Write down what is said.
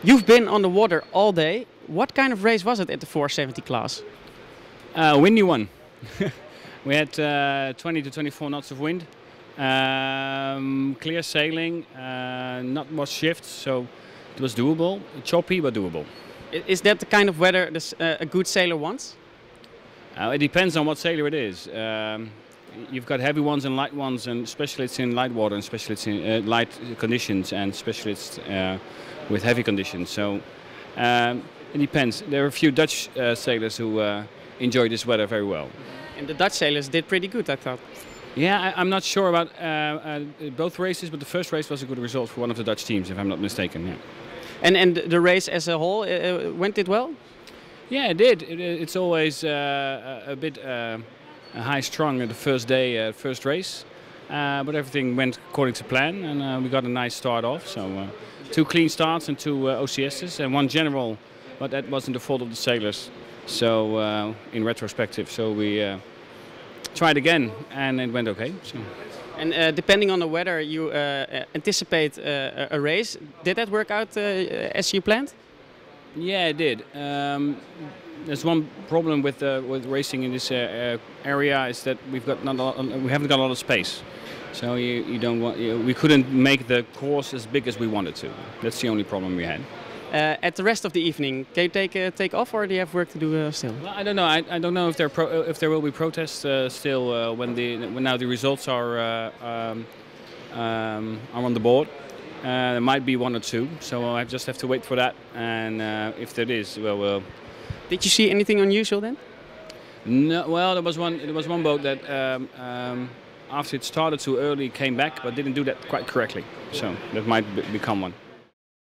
You've been on the water all day. What kind of race was it at the 470 class? Windy one. We had 20 to 24 knots of wind, clear sailing, not much shifts, so it was doable. Choppy but doable. Is that the kind of weather a good sailor wants? It depends on what sailor it is. You've got heavy ones and light ones, and specialists in light water, and specialists in light conditions, and specialists with heavy conditions. So it depends. There are a few Dutch sailors who enjoy this weather very well. And the Dutch sailors did pretty good, I thought. Yeah, I'm not sure about both races, but the first race was a good result for one of the Dutch teams, if I'm not mistaken. Yeah. And the race as a whole, went it well? Yeah, it did. It's always a bit high-strung at the first day, first race, but everything went according to plan, and we got a nice start off. So 2 clean starts and 2 OCSs and 1 general, but that wasn't the fault of the sailors. So in retrospective, so we tried again, and it went okay. So. And depending on the weather, you anticipate a race. Did that work out as you planned? Yeah, it did. There's one problem with racing in this area is that we haven't got a lot of space. So we couldn't make the course as big as we wanted to. That's the only problem we had. At the rest of the evening, can you take off, or do you have work to do still? Well, I don't know. I don't know if there will be protests still when now the results are on the board. There might be 1 or 2, so I just have to wait for that. And if there is, well. Did you see anything unusual then? No. Well, there was one boat that after it started too early came back, but didn't do that quite correctly. So that might become one.